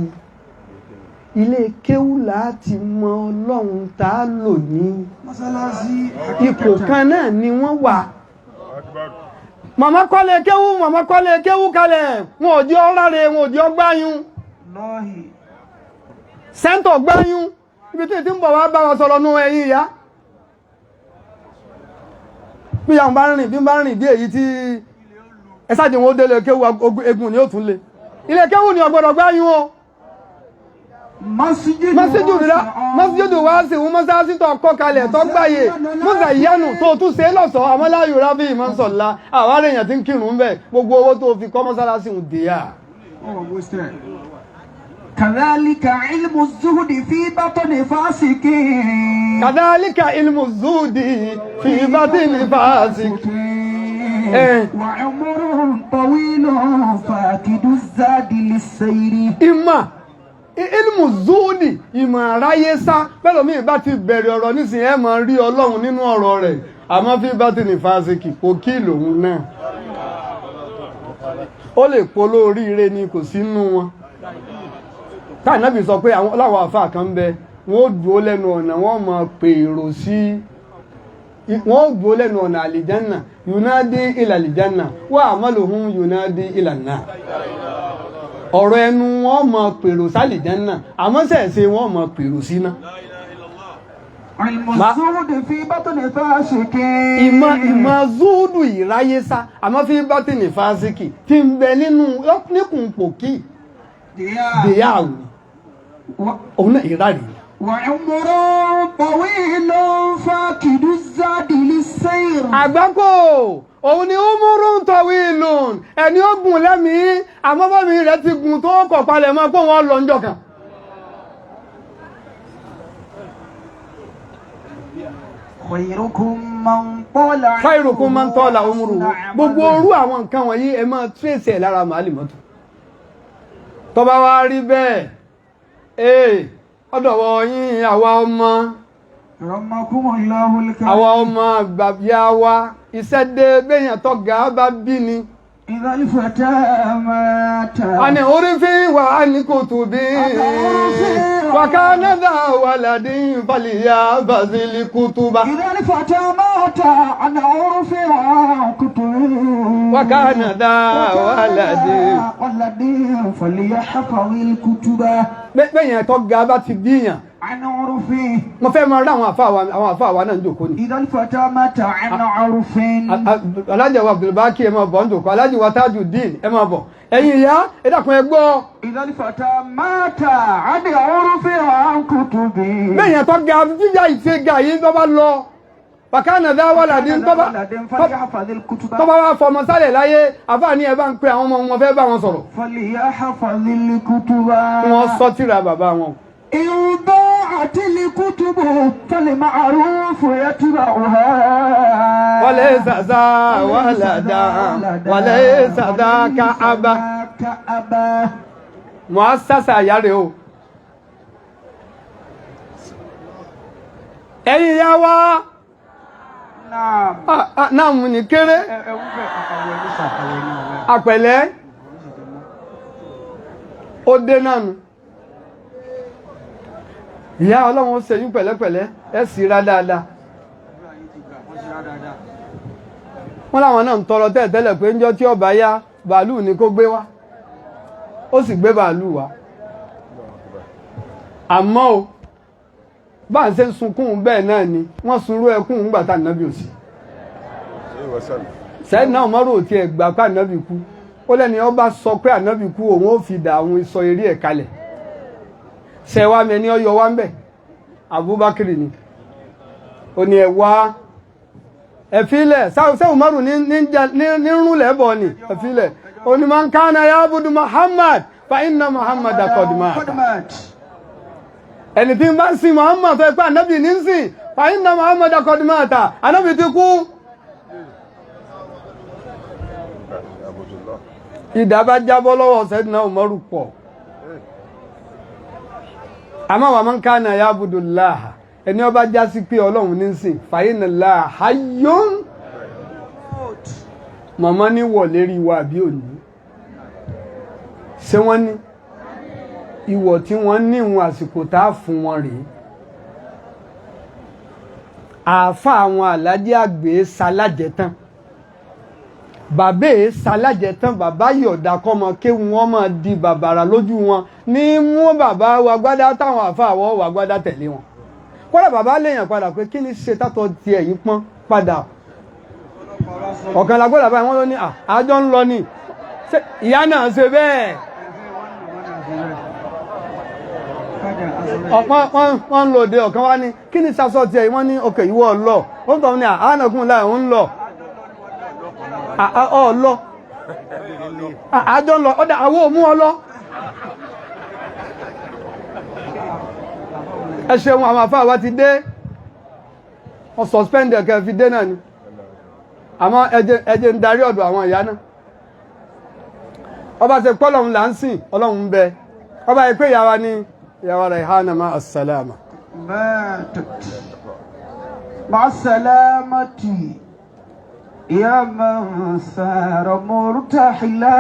ilé kéwú láti mọ Ọlọ́run tá a lò ní mọ́sálásí ipò kan náà ni wọ́n wà. Màmá kọ́lé kéwú kalẹ̀ wọn ò jẹ́ ọ́ráre wọn ò jẹ́ ọgbáyún sẹ́ńtọ̀ gbáyún ibi tí ń bọ̀ wá bá wọn sọ̀rọ̀ nú ẹ̀yìn ìyá bí àwọn bá rìn bí èyí tí ẹsájì wọn ó délé kéwú egun ni ó tún lé ilé kéwú ni ọgbọ́dọ̀ gbáyún o masjidu wá sí wọn mọ́sáàsì tó kọ́ kalẹ̀ tó gbáyé mọ́sà ìyánu tó tún ṣe lọ́sọ̀ọ́ àmọ́láyò rábí ìmọ̀sọ̀lá àwárí èèyàn tí ń kírun ń bẹ̀ gbogbo owó tó fi kọ́ mọ́sálásí ń dè á. كذلك علم الزهد في بطن فاسق كذلك علم الزهد في بطن فاسق وعمر طويل فاقد الزاد للسير ilmu zuhudi ìmọ̀ àráyé sá pẹ́lú mi bá ti bẹ̀rẹ̀ ọ̀rọ̀ nísìnyí ẹ máa rí Ọlọ́run nínú ọ̀rọ̀ rẹ̀ àmọ́ fi bá ti ní fásikì kò kí lòun náà ó lè polo oríire ni kò sí nínú wọn táà náà bí sọ pé àwọn láwọn àfáà kan bẹ wọ́n ó dúó lẹ́nu ọ̀nà wọ́n máa pèrò sí wọ́n ó dúó lẹ́nu ọ̀nà àlìjánà yunadi ila àlìjánà wa amaluhum yunadi ila náà ọ̀rọ̀ ẹnu wọn mọ̀ pèrò sálìjánà àmọ́ sẹ̀ẹ̀sẹ̀ wọn mọ̀ pèrò síná المزود في بطن فاسق ìmọ̀ zúdù ìráyésá àmọ́ fi bátìnì fásíkì tí ń bẹ nínú níkùn pòkí dìyàwó òun náà ìrárí. وعمر طويل فاقد الزاد للسير. àgbákò òun ni umurun tawilun ẹni ó gùn lẹ́mìí àmọ́ bọ́mí rẹ̀ ti gùn tó kọ̀ palẹ̀ mọ́ pé wọ́n lọ ńjọ́ kan. khairukum man tala umruhu gbogbo orú àwọn nǹkan wọ̀nyí ẹ máa tírèsì ẹ̀ lára Muhalimatu. tó bá wá rí bẹ́ẹ̀ ọ̀dọ̀wọ̀ yín àwa ọmọ àwa ọmọ bàbá wa iṣẹ́ dé béèyàn tó ga bá bí ni. Ani urfi wa an kutubi wa kana dha waladin falyabzil kutuba. Idhal fata mata an urfi wa kutubi wa kana dha waladin falyahfazil kutuba. Béèyàn tó ga bá ti bíyàn. Mo fẹ́ máa rí àwọn àfáà wa náà ń jòkó ni. Idhal fata mata an urfin. Alhaja wa Abdulbaki ẹ máa bọ̀ ń jòkó. Alhaji wa Tajuddin ẹ máa bọ̀. Ẹ̀yin ìyá ẹ dákun ẹ gbọ́. Idhal fata mata an urfin wa kutubi. Béèyàn tó ga jíjà ìṣègà yìí tó bá lọ. Bàkánà dá waladin tó bá wá fọmọ sálẹ̀ láyé àfáà ní ẹ bá ń pe àwọn ọmọ wọn fẹ́ bá wọn sọ̀rọ̀. Falyahfazil kutuba. Wọ́n sọ tírà bàbá wọn. إن ضاعت الكتب فالمعروف يتبعها وليس ذا ولدا وليس ذاك أبا مؤسسة yare o ẹ̀yin ya wa náà mú ní kéré àpẹ̀lẹ́ ó dé náà nù. Ìyá Ọlọ́run ó ṣe yín pẹ̀lẹ́pẹ̀lẹ́ ẹ sì ra dáadáa. Wọ́n láwọn náà ń tọrọ tẹ́lẹ̀ pé ńjọ́ tí ọba yá bàálù ni kó gbé wá. Ó sì gbé bàálù wá. Àmọ́ o bá ń ṣe sunkún bẹ́ẹ̀ náà ni wọ́n sunrú ẹkún ńgbà tá Ànábì ò sí. Sẹ́yìn náà mọ́rò ò tiẹ̀ gbà pé Ànábì kú. Ó lẹ́ni ọba sọ pé Ànábì kú òun ó fi dà àwọn ìsọ eré ẹ̀ kalẹ̀. Ṣẹ̀wá mi ní ọyọ wá ń bẹ̀ Abubakar ni ó ní ẹ̀wá ẹ̀fílẹ̀ sáwọ́ márùn ní rúnlẹ̀ bọ̀ ni ẹ̀fílẹ̀ ó ní man kana ya'budu Muhammad fa inna Muhammad qad mat ẹni tí ń bá sin Muhammad fẹ́ pé ànábì ní sìn fa inna Muhammad qad mat ànábì ti kú. Ìdá bá jábọ́ lọ́wọ́ Sayyidina Umaru pọ̀. Àmọ́ wa man kana ya'budu Allah ẹni ó bá já sí pé Ọlọ́run ní sìn fa inna Allah hayyun màmá ní wọ̀ lérí wa bí òní ṣé wọ́n ní ìwọ̀ tí wọ́n ní ìwọ̀n àsìkò tá a fún wọn rèé àáfà àwọn Alhaji àgbè salájẹ tán bàbá èé salájẹ tán bàbá yọ̀ọ̀dà kọ́mọ kéwọn wọn máa di bàbàrà lójú wọn ní mú bàbá wa gbádá táwọn àfa àwọ̀ wà gbádá tẹ̀lé wọn kọ́lá bàbá léèyàn padà pé kí ni ṣe tátọ̀ tiẹ̀ yìí pọ́n padà ọ̀kan lágbọ́dà báyìí wọ́n ló ní àjọ ń lọ ní ìyá náà ṣe bẹ́ẹ̀ wọ́n ń lòdì ọ̀kan wá ní kí ni sasọ tiẹ̀ wọ́n ní òkè ìwọ lọ ó ń tọ́ ní àánàkùn láì ń lọ ọlọ àjọ lọ ọdá àwọ òmú ọlọ ẹ ṣeun àwọn àfáà wa ti dé wọ́n suspend ẹ̀kẹ́ fi dé náà ni àmọ́ ẹjẹ́ ń darí ọ̀dọ̀ àwọn ìyá náà ọba ṣe pọ́ Ọlọ́run là ń sìn Ọlọ́run ń bẹ ọba yìí pé ìyàwó ni ìyàwó Rihanatu ma as-salama ma as-salamati ya man sara murtahila.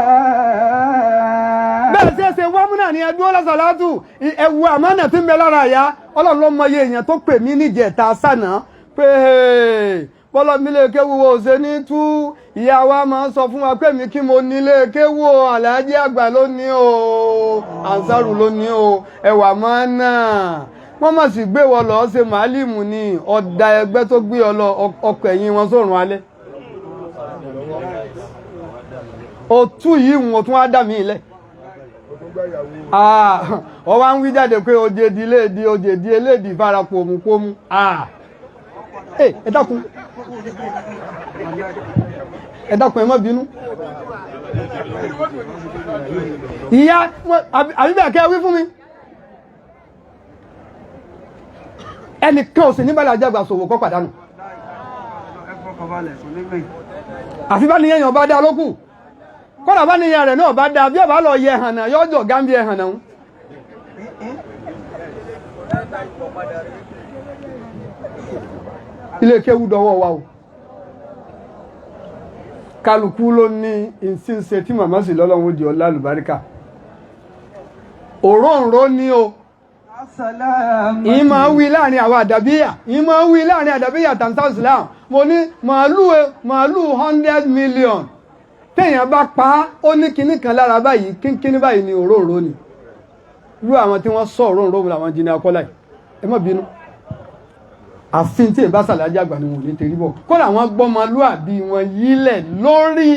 Bẹ́ẹ̀ tí ẹ ṣe wámú náà ni ẹ dúró lásàlátù ẹ̀wù àmánà tí ń bẹ lára ìyá Ọlọ́run ló mọ iye èèyàn tó pè mí níjẹ̀ta sànà pé bọ́lọ́ mi lè kéwúwo ṣe ní tú ìyá wa máa ń sọ fún wa pé mi kí mo nílé kéwú Alhaji Àgbà lónìí o ANSARU lónìí o ẹ̀wà máa náà wọ́n mà sì gbé wọ lọ ṣe màálìmù ní ọ̀dà ẹgbẹ́ tó gbé ọ lọ ọkọ̀ ẹ̀yìn wọn sórun alẹ́ òtú yìí wọn tún á dà mí ilẹ̀ ọ wá ń wí jáde pé òjèdí léèdì òjèdí eléèdì fara pòmùpòmù ẹ dákun ẹ má bínú ìyá àbíbẹ̀ kẹ́ wí fún mi ẹnìkan ò sì níbàlẹ̀ àjàgbà ṣòwò kọ́ pàdánù àfi bá níyẹn bá dá lókù kọ́nà bá níyẹn rẹ̀ náà bá dá bí ọba lọ yẹ hànà yọjọ gámbí ẹ hànà ń ilé kéwú dọwọ́ wa o kálukú ló ní ìsìnṣe tí màmá sì lọ́lọ́run ó di ọlá àlùbáríkà òróǹro ní o ìmọ̀ wí láàrin àwọn àdàbíyà ìmọ̀ wí láàrin àdàbíyà tàǹtà islam mo ní màálù 100 million téèyàn bá pa ó ní kinní kan lára báyìí kíní báyìí ni òróǹro ni irú àwọn tí wọ́n sọ òróǹro làwọn jí ní akọ́lá yìí ẹ má bínú àfin tí ìbá sàlájà àgbà ni wọn ò ní tẹrí bọ̀ kódà wọ́n gbọ́mọlúàbí wọn yílẹ̀ lórí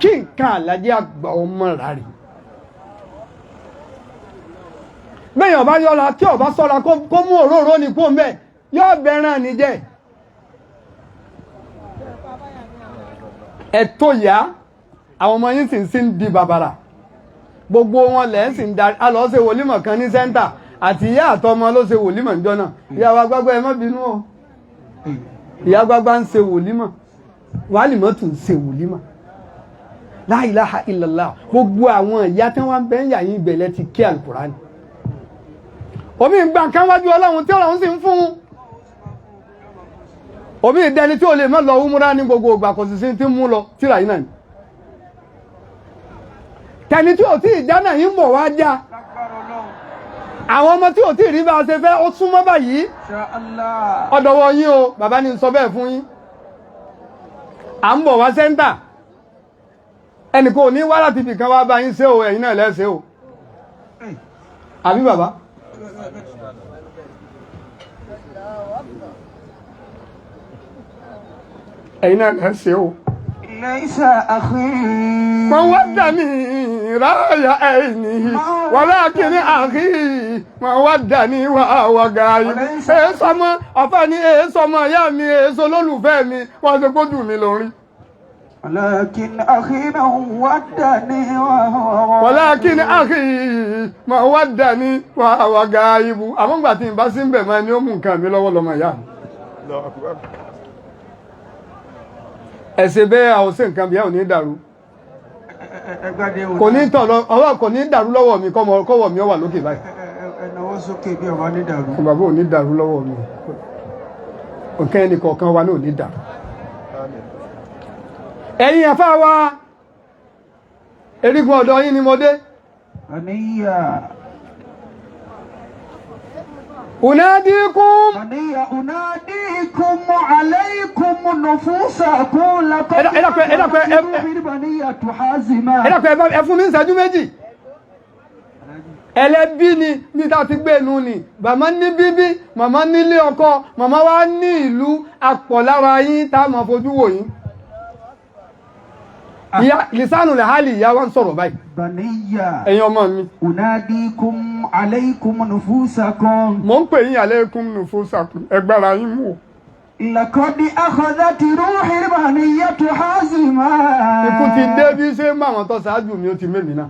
kí nǹkan àlájẹ́ àgbà ọmọ rà rí bẹ́yàn bá yọ́ra tí ọba sọ́ra kó mú òróró ní kó mẹ́ yọ́ bẹ̀rẹ̀ ní jẹ́ ẹ̀tọ́ yá àwọn ọmọ yìí sì ń di bàbàrà gbogbo wọn lẹ́ sì ń darí alọ́ ṣe wòlímọ̀ kan ní sẹ́ńtà àti ìyá àtọmọ ló ṣe wòlímọ̀ níjọ́ náà ìyá wa gbágbá ẹ má bínú o ìyá gbágbá ń ṣe wòlímọ̀ Muhalimatu ń ṣe wòlímọ̀ La ilaha illallah gbogbo àwọn ìyá tí wọ́n bẹ́ ń yà yín ìbẹ̀lẹ̀ ti kí Al-Qur'ani omi ìgbà kan wájú Ọlọ́run tí Ọlọ́run sì ń fún omi ìdẹni tí ó lè mọ́ lọ umura ní gbogbo ìgbà kò sì sí tí mú lọ tíra yìí náà ni tẹni tí ò tí ìjánà yìí ń bọ̀ wá já àwọn ọmọ tí ò tí rí bá ṣe fẹ́ ó súnmọ́ báyìí ọ̀dọ̀wọ̀ yín o bàbá ní sọ bẹ́ẹ̀ fún yín à ń bọ̀ wá sẹ́ńtà ẹnì kò ní wá láti fìkan wá bá yín ṣe o ẹ̀yin náà lẹ́sẹ̀ o àbí bàbá ẹ̀yin náà lẹ́sẹ̀ o من ودني رايا عيني ولكن أخي من ودني وهو غايب èsọmọ ọ̀fẹ́ ni èsọmọ ìyá mi èso lólùfẹ́ mi wọ́n ṣe kójú mi lórí. ولكن أخي من ودني وهو ولكن أخي من ودني وهو غايب àmọ́ ìgbà tí n bá sí ń bẹ̀ máa ní ó mú nǹkan mi lọ́wọ́ lọ́mọ ìyá mi. ẹ̀sẹ̀ bẹ́ẹ̀ àwọn sí nǹkan bí i àwọn ní dàrú kò ní tọ̀ lọ ọwọ́ kò ní dàrú lọ́wọ́ mi kọ́wọ́ mi ó wà lókè báyìí ẹ̀nàwó sókè bí ọba ní dàrú bàbá ò ní dàrú lọ́wọ́ mi nǹkan ẹnì kọ̀ọ̀kan wa náà ní dàrú ẹ̀yin àfá wa erigun ọ̀dọ̀ yín ni mo dé أناديكم عليكم نفوسكم لقد ẹ fún mi ìṣẹ́jú méjì ẹlẹ́bí ni ní ta ti gbé inú ni bàmá ní bíbí màmá nílé ọkọ màmá wá ní ìlú apọ̀ lára yín tá máa fojú wò yín lisanu le hali ìyá wa ń sọ̀rọ̀ báyìí ẹ̀yin ọmọ mi unadikum alaykum nufusakum mo ń pè yín alaykum nufusakum ẹgbẹ́ra yín mú laqad akhadhat ruhi baniyatu hazima ikú ti dé bí ṣe ń bá àwọn tó ṣáájú mi ó ti mẹ́mí náà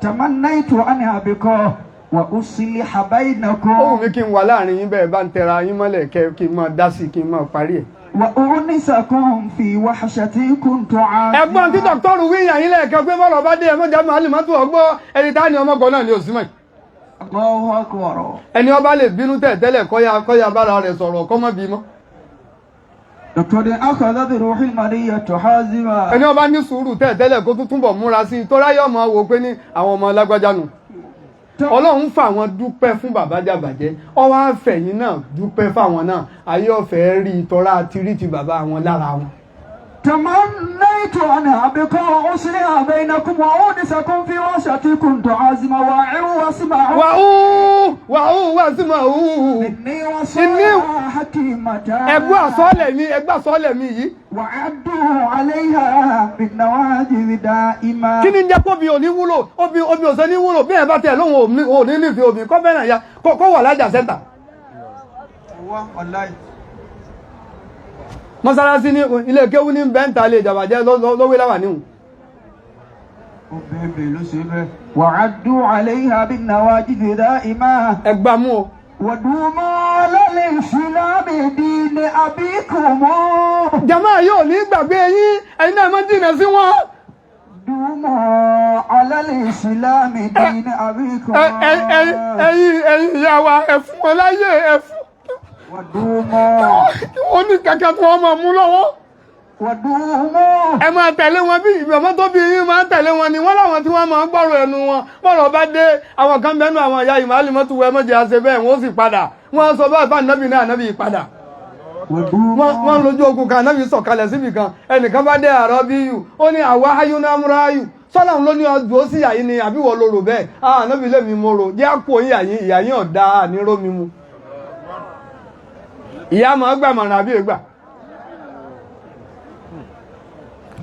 tamannaitu an abqa wa usliha bainakum ó wù mí kí n wà láàrin yín bẹ́ẹ̀ bá ń tẹra yín mọ́lẹ̀ kí n máa dá sí kí n máa parí ẹ̀ وأونسكم في وحشتي كنت عاقلا ẹ̀gbọ́n tí dọ́kítọ́rù wíyàn yín lẹ́ẹ̀kan pé bọ́lọ̀ bá dé ẹ̀mọ́jà Muhalimatu ọgbọ́ ẹni tá ní ọmọkọ̀ náà ní òsínmọ̀ Allahu Akbar ẹni ọba lè bínú tẹ́lẹ̀ kọ́ya bára rẹ̀ sọ̀rọ̀ kọ́mọ́ bímọ laqad akhadhat ruhul maniyatu hazima ẹni ọba ní sùúrù tẹ́lẹ̀ kó túnbọ̀ múra sí tó ráyọ̀ mọ́ wò pé ní àwọn ọmọ lágbájá nù Ọlọ́run fà wọn dúpẹ́ fún bàbá jàbàjẹ́ ọwọ́ àfẹ̀yìn náà dúpẹ́ fáwọn náà ayé ọ̀fẹ́ rí ìtọ́ra tìrí ti bàbá wọn lára wọn تمنيت أن أبقى وأصلح بينكم وأونسكم في وسطكم تعزم واسمعوا إني وصايا حكيمة ẹgbà sọ́ọ̀lẹ̀ mi yìí. وعدوا عليها بالنواجذ دائما. kí ni ń jẹ́ kó bí òní wúlò obì òsè ní wúlò bí ẹ̀ bá tẹ̀ lóhùn òní nífẹ̀ẹ́ obì kọ́ fẹ́ràn ya kó wà lájà sẹ́ńtà. mọ́sálásí ní ilé kéwú ní bẹ́ńtà lè jàbàjẹ́ lówé láwà níhùn. وعدوا عليها بالنواجذ دائما. ẹgbà mú o. ودوموا على الإسلام دين أبيكم. jama yóò ní gbàgbé yín ẹ̀yin náà máa ń dìnnà sí wọn. دوموا على الإسلام دين أبيكم. ẹ̀yin ìyá wa ẹ fún wọn láyé ẹ fún. ودوموا. ó ní kẹ̀kẹ́ tí wọ́n máa mú lọ́wọ́. ودوموا. ẹ máa tẹ̀lé wọn bí ìbẹ̀mọ́ tó bí yín máa tẹ̀lé wọn ni wọ́n láwọn tí wọ́n máa ń gbọ́rọ̀ ẹnu wọn bọ́rọ̀ bá dé àwọn kan bẹ́nu àwọn ìyá Muhalimatu wẹ mọ́jẹ́ àṣẹ bẹ́ẹ̀ wọ́n sì padà wọ́n sọ bá ànábì náà ànábì padà wọ́n lójú ogun kan ànábì sọ̀kalẹ̀ síbì kan ẹnìkan bá dé àrọ́ bí yù ó ní àwa ayú náà múra ayù sọ́nà ló ní ọdún ó sì yàyín ni àbí wọ́n lorò bẹ́ẹ̀ ànábì lèmi mo rò jẹ́ àpò ìyàyín ọ̀dà àníró mi mu ìyá máa gbàmọ̀ràn àbí ègbà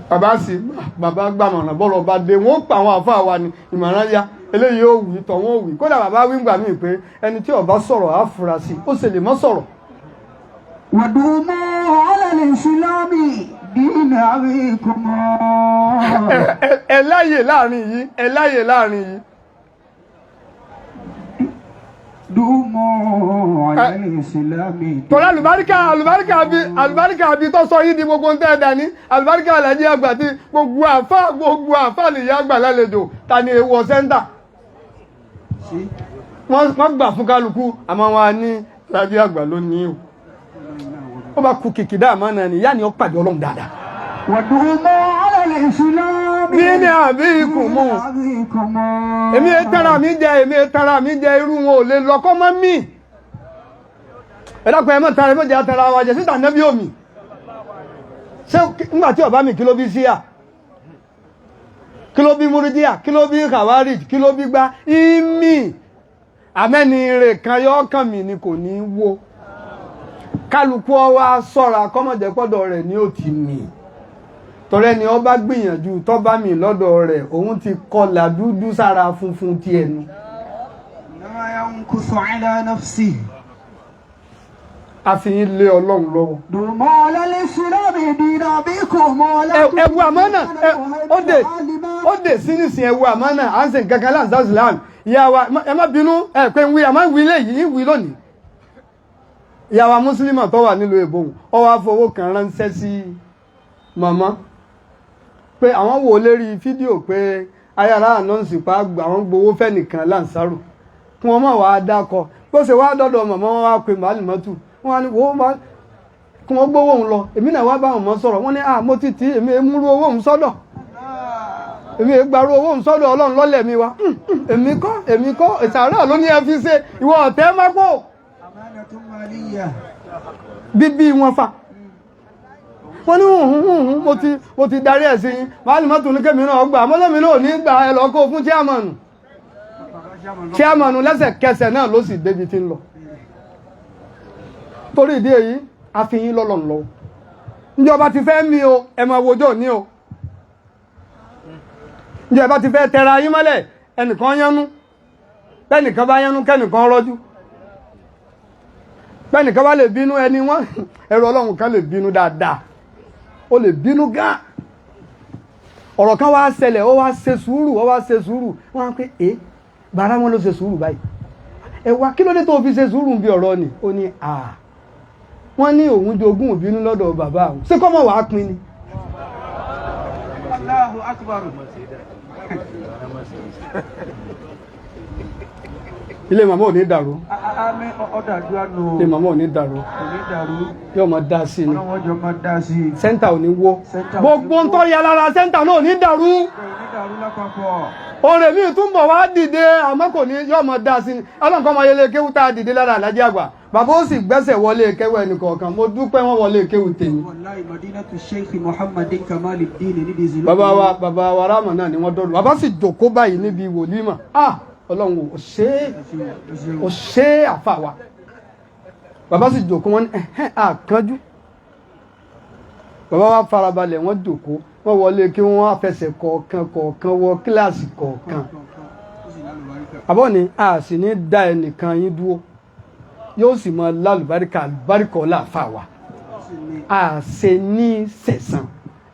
bàbá gbàmọ̀ràn bọ́rọ̀ bá dé wọ́n pa àwọn àfáà wa ni ìmọ̀ràn ya eléyìí ó wí tọ̀wọ́n ó wí kódà bàbá wíńgbà míì pé ẹni tí ó bá sọ̀rọ̀ á fura sí ó sì lè mọ́ sọ̀rọ̀. ودوموا على الإسلام دين أبيكم. ẹ láyè láàrin yìí. دوموا على الإسلام. tọ́lá àlùbáríkà bí tó sọ yìí di gbogbo ń tẹ́ dání àlùbáríkà Alhaji Agba tí gbogbo àfáà lè yá àgbà lálejò ta ni èèwọ̀ sẹ́ńtà. wọ́n gbà fún kálukú àmọ́ wọn ní Alhaji Agba ló ní o. ó bá kú kìkìdá àmọ́ náà ni ìyá ni ó pàdé ọlọ́run dáadáa. ودوموا على الإسلام دين أبيكم. èmi tara mi jẹ irú wọn ò lè lọ́kọ́ mọ́ mí. ẹ̀dàkùn ẹ̀mọ́ tara ẹ̀mọ́ jẹ́ tara wa jẹ́ síta nẹ́bí omi. ṣé nígbà tí ọba mi kí ló bí síyà kí ló bí múrídíà kí ló bí kàwárìj kí ló bí gbá ìmí àmẹ́ni rẹ̀ kan yọ ọkàn mi ni kò ní wó kálukú ọwá sọ́ra kọ́mọ̀jẹ́pọ̀dọ̀ rẹ̀ ni ó ti mì tọrẹ ni ọba gbìyànjú tọ́ba mi lọ́dọ̀ rẹ̀ òun ti kọlà dúdú sára funfun ti ẹnu. àfihàn lé ọlọ́run lọ́wọ́. ẹ̀wù àmánà ó dé sínìsìn ẹ̀wù àmánà à ń sìn kankan láǹsá islam ìyá wa ẹ má bínú ẹ pé ń wí àmọ́ wí léyìí ń wí lónìí. ìyá wa mùsùlùmí tó wà nílùú èbó ó wá fowó kan ránṣẹ́ sí màmá pé àwọn wò lérí fídíò pé ayára ànánsì pa àwọn gbowó fẹ́nìkan láǹsárù kí wọ́n mọ̀ wá dákọ̀ bó ṣe wá dọ́dọ̀ màmá wọn wá pe Muhalimatu wọ́n á ní wọ́n kí wọ́n gbowó òun lọ èmi náà wá bá wọn mọ́ sọ̀rọ̀ wọ́n ní mo ti tì í èmi múrú owó òun sọ́dọ̀ èmi gbarú owó òun sọ́dọ̀ ọlọ́run lọ́lẹ̀ mi wá èmi kọ́ ìsàrà ló ní ẹ fi ṣe ìwọ ọ̀tẹ́ má pọ̀ bíbí wọn fà wọ́n ní mo ti darí ẹ̀ sí yín Muhalimatu ní kémi náà gbà mọ́lẹ́mi náà ní gbà ẹ lọ kó fún chairmanu lẹ́sẹ̀kẹsẹ̀ náà ló sì débi tí ń lọ torí ìdí èyí a fi yín lọ́lọ́ lọ ìjọba ti fẹ́ mi o ẹ máa wojọ́ ní o ìjọba ti fẹ́ tẹra yín mọ́lẹ̀ ẹnìkan yánú bẹ́nìkan bá yánú kẹ́nìkan rọ́jú bẹ́nìkan bá lè bínú ẹni wọ́n ẹ̀rọ ọlọ́run kan lè bínú dáadáa ó lè bínú gan ọ̀rọ̀ kan wá ṣẹlẹ̀ ó wá ṣe sùúrù wọ́n á pé bàrá wọn ló ṣe sùúrù báyìí ẹ wá kí ló dé tó fi ṣe sùúrù bí ọ̀rọ̀ ni ó ní wọ́n ní òun jogún ìbínú lọ́dọ̀ bàbá àwọn ṣé kọ́mọ̀ wàá pin ni. Allahu Akbar. ilé màmá ò ní dàrú. ilé màmá ò ní dàrú. yóò máa dá sí ni. sẹ́ńtà ò ní wó. gbogbo ń tọ́rí alára sẹ́ńtà náà ò ní dàrú. ọ̀rẹ́ mi tún bọ̀ wá dìde àmọ́ kò ní yóò máa dá sí ni. ọlọ́nkọ́ máa yẹlé kéwú tá a dìde lára Alhaji Agba bàbá ó sì gbẹ́sẹ̀ wọlé kéwú ẹnì kọ̀ọ̀kan mo dúpẹ́ wọ́n wọlé kéwú tèmi. wallahi madinatu sheikh muhammadin kamaluddin níbi zulu. bàbá wa Ramadan ni wọ́n dọ́dọ̀ bàbá sì jókòó báyìí níbi wòlímà ọlọ́run ò ṣe àfà wa bàbá sì jókòó wọn ní àkànjú bàbá wa farabalẹ̀ wọ́n jókòó wọ́n wọlé kí wọ́n fẹsẹ̀ kọ̀ọ̀kan wọ kíláàsì kọ̀ọ̀kan àbọ̀ ni a sì ní dá ẹnìkan yín dúró yóò sì mọ lálùbáríkà ọlá àfà wa a ṣe ní sẹ̀sán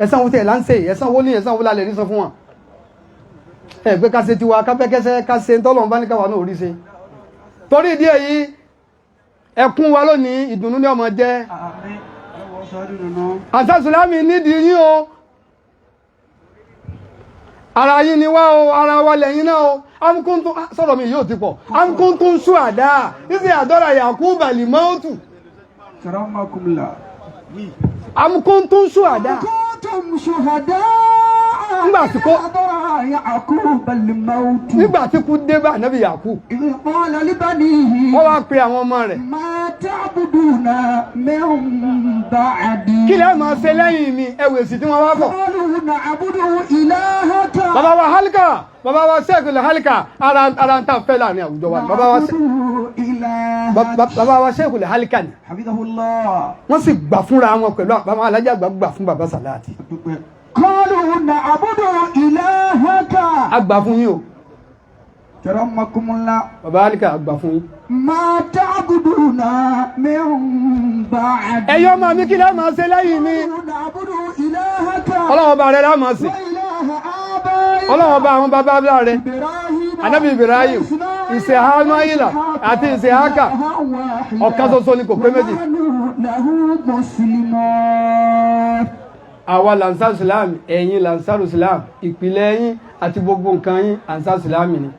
ẹ̀sán wo tẹ̀ là ń ṣe ẹ̀sán wo ní ẹ̀sán wo lálẹ́ ní sọ fún wọn ẹgbẹ́ ká ṣe tiwa kápẹ́kẹ́sẹ́ ká ṣe tọ́lọ̀ bá ní káwà náà orí ṣe torí ìdí èyí ẹkún wa lónìí ìdùnnú ní ọmọ jẹ́ àṣàṣùlámì nídìí yín o ara yín ni wá o ara wa lẹ́yìn náà o amúkúntún sọ̀rọ̀ mi yóò ti pọ̀ amúkúntún ṣùàdá ìsì àdọ́rà Yakuba limautu amúkúntún ṣùàdá nígbà tí kú dé bá Nábì Yakub wọ́n wá pe àwọn ọmọ rẹ̀ kí lẹ́ máa ṣe lẹ́yìn mi ẹwẹ̀ sí tí wọ́n wá bọ̀ bàbá wa sẹ́kùlẹ̀ hálíkà ara ń tà fẹ́ láàrin àwùjọ wa bàbá wa sẹ́kùlẹ̀ hálíkà ni wọ́n sì gbà fúnra wọn pẹ̀lú bàbá Alhaja gbà fún bàbá Sàláàtì قالوا نعبد إلهك àgbà fún yín o كرمكم الله bàbá Alika àgbà fún yín ما تعبدون من بعد ẹ̀yọ́ máa mi kí lẹ́ máa ṣe lẹ́yìn mi نعبد إلهك ọlọ́wọ́ bá rẹ̀ lá máa ṣe ọlọ́wọ́ bá àwọn bàbá rẹ̀ Ànábì Ibrahim Ismaila àti Isaka ọ̀kan ṣoṣo ni kò pé méjì àwa lansar islam ẹ̀yin lansar islam ìpìlẹ̀ yín àti gbogbo nǹkan yín ansar islam ni